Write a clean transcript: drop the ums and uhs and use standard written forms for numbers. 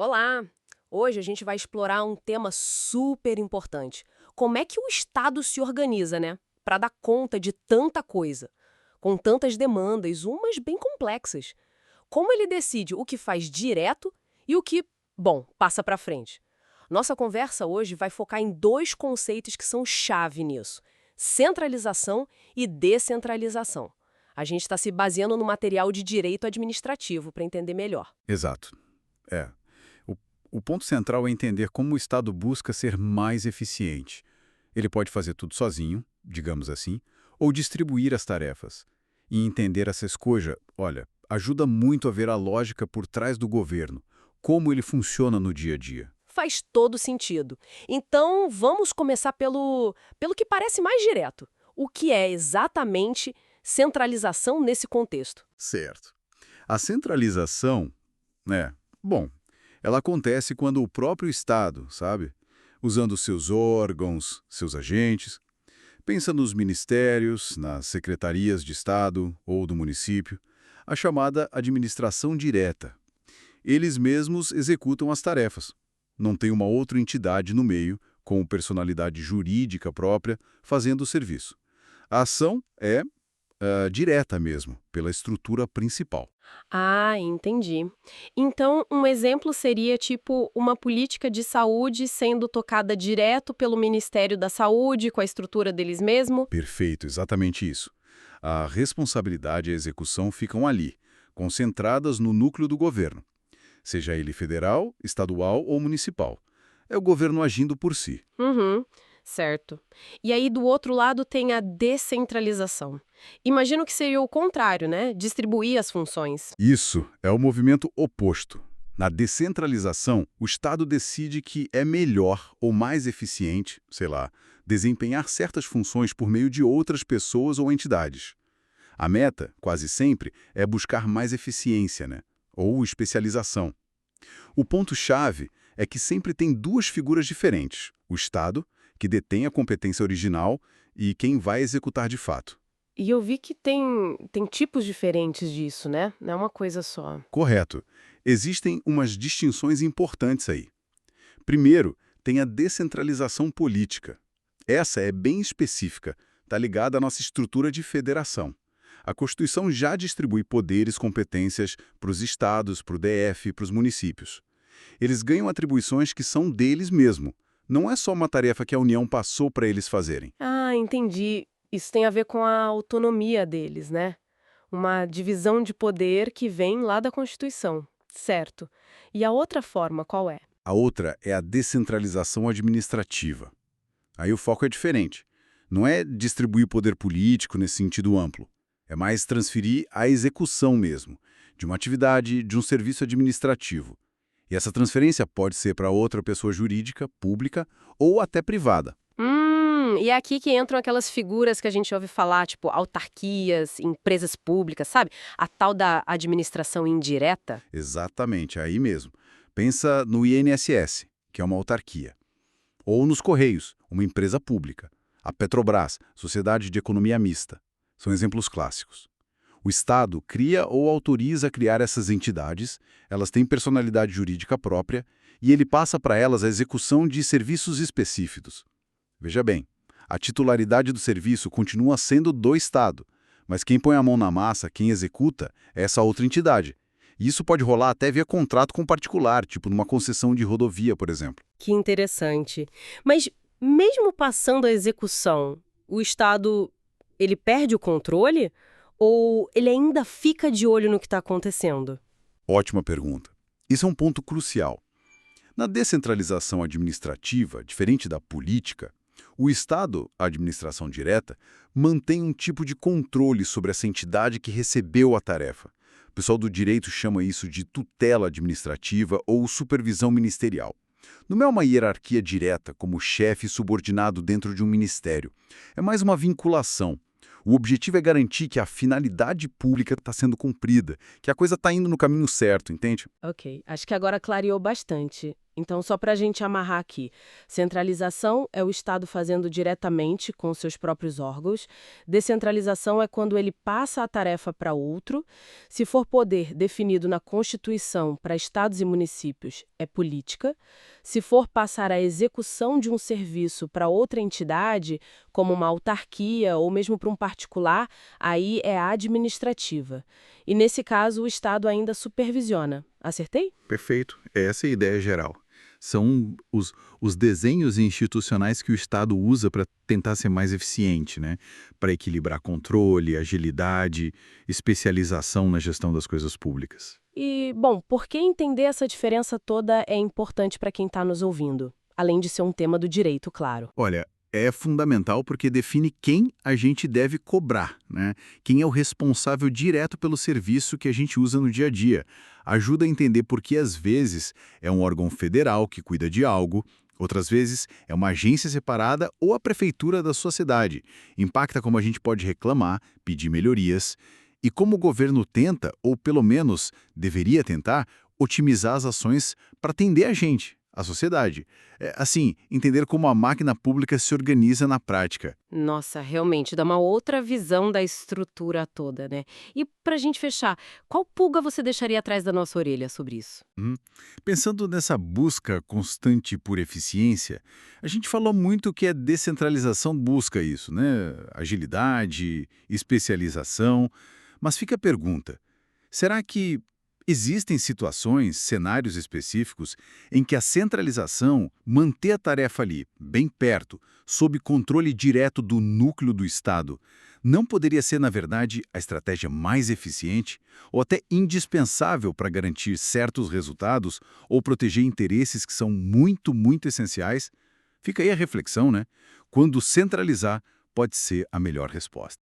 Olá! Hoje a gente vai explorar um tema super importante. Como é que o Estado se organiza, né? Para dar conta de tanta coisa, com tantas demandas, umas bem complexas. Como ele decide o que faz direto e o que, bom, passa para frente? Nossa conversa hoje vai focar em dois conceitos que são chave nisso: centralização e descentralização. A gente está se baseando no material de direito administrativo para entender melhor. Exato. É. O, o ponto central é entender como o Estado busca ser mais eficiente. Ele pode fazer tudo sozinho, digamos assim, ou distribuir as tarefas. E entender essa escolha, olha, ajuda muito a ver a lógica por trás do governo, como ele funciona no dia a dia. Faz todo sentido. Então, vamos começar pelo que parece mais direto. O que é exatamente centralização nesse contexto? Certo. A centralização, bom, ela acontece quando o próprio Estado, sabe, usando seus órgãos, seus agentes, pensa nos ministérios, nas secretarias de Estado ou do município, a chamada administração direta. Eles mesmos executam as tarefas. Não tem uma outra entidade no meio, com personalidade jurídica própria, fazendo o serviço. A ação é direta mesmo, pela estrutura principal. Ah, entendi. Então, um exemplo seria tipo uma política de saúde sendo tocada direto pelo Ministério da Saúde, com a estrutura deles mesmo? Perfeito, exatamente isso. A responsabilidade e a execução ficam ali, concentradas no núcleo do governo, seja ele federal, estadual ou municipal. É o governo agindo por si. Uhum, certo. E aí, do outro lado, tem a descentralização. Imagino que seria o contrário, né? Distribuir as funções. Isso é o movimento oposto. Na descentralização, o Estado decide que é melhor ou mais eficiente, sei lá, desempenhar certas funções por meio de outras pessoas ou entidades. A meta, quase sempre, é buscar mais eficiência, né? Ou especialização. O ponto-chave é que sempre tem duas figuras diferentes: o Estado, que detém a competência original, e quem vai executar de fato. E eu vi que tem tipos diferentes disso, né? Não é uma coisa só. Correto. Existem umas distinções importantes aí. Primeiro, tem a descentralização política. Essa é bem específica, está ligada à nossa estrutura de federação. A Constituição já distribui poderes, competências para os estados, para o DF, para os municípios. Eles ganham atribuições que são deles mesmo. Não é só uma tarefa que a União passou para eles fazerem. Ah, entendi. Isso tem a ver com a autonomia deles, né? Uma divisão de poder que vem lá da Constituição. Certo. E a outra forma, qual é? A outra é a descentralização administrativa. Aí o foco é diferente. Não é distribuir poder político nesse sentido amplo. É mais transferir a execução mesmo, de uma atividade, de um serviço administrativo. E essa transferência pode ser para outra pessoa jurídica, pública ou até privada. E é aqui que entram aquelas figuras que a gente ouve falar, tipo autarquias, empresas públicas, sabe? A tal da administração indireta. Exatamente, aí mesmo. Pensa no INSS, que é uma autarquia. Ou nos Correios, uma empresa pública. A Petrobras, Sociedade de Economia Mista. São exemplos clássicos. O Estado cria ou autoriza a criar essas entidades, elas têm personalidade jurídica própria, e ele passa para elas a execução de serviços específicos. Veja bem, a titularidade do serviço continua sendo do Estado, mas quem põe a mão na massa, quem executa, é essa outra entidade. E isso pode rolar até via contrato com particular, tipo numa concessão de rodovia, por exemplo. Que interessante. Mas mesmo passando a execução, o Estado, ele perde o controle? Ou ele ainda fica de olho no que está acontecendo? Ótima pergunta. Isso é um ponto crucial. Na descentralização administrativa, diferente da política, o Estado, a administração direta, mantém um tipo de controle sobre essa entidade que recebeu a tarefa. O pessoal do direito chama isso de tutela administrativa ou supervisão ministerial. Não é uma hierarquia direta, como chefe subordinado dentro de um ministério. É mais uma vinculação. O objetivo é garantir que a finalidade pública está sendo cumprida, que a coisa está indo no caminho certo, entende? Ok, acho que agora clareou bastante. Então, só para a gente amarrar aqui, centralização é o Estado fazendo diretamente com seus próprios órgãos, descentralização é quando ele passa a tarefa para outro, se for poder definido na Constituição para estados e municípios, é política, se for passar a execução de um serviço para outra entidade, como uma autarquia ou mesmo para um particular, aí é administrativa. E nesse caso, o Estado ainda supervisiona. Acertei? Perfeito. Essa é a ideia geral. São os desenhos institucionais que o Estado usa para tentar ser mais eficiente, né? Para equilibrar controle, agilidade, especialização na gestão das coisas públicas. E, bom, por que entender essa diferença toda é importante para quem está nos ouvindo? Além de ser um tema do direito, claro. Olha, é fundamental porque define quem a gente deve cobrar, né? Quem é o responsável direto pelo serviço que a gente usa no dia a dia. Ajuda a entender por que, às vezes, é um órgão federal que cuida de algo, outras vezes é uma agência separada ou a prefeitura da sua cidade. Impacta como a gente pode reclamar, pedir melhorias e como o governo tenta, ou pelo menos deveria tentar, otimizar as ações para atender a gente, a sociedade. Assim, entender como a máquina pública se organiza na prática. Nossa, realmente dá uma outra visão da estrutura toda, né? E pra gente fechar, qual pulga você deixaria atrás da nossa orelha sobre isso? Pensando nessa busca constante por eficiência, a gente falou muito que a descentralização busca isso, né? Agilidade, especialização. Mas fica a pergunta: será que existem situações, cenários específicos, em que a centralização, manter a tarefa ali, bem perto, sob controle direto do núcleo do Estado, não poderia ser, na verdade, a estratégia mais eficiente ou até indispensável para garantir certos resultados ou proteger interesses que são muito, muito essenciais? Fica aí a reflexão, né? Quando centralizar pode ser a melhor resposta.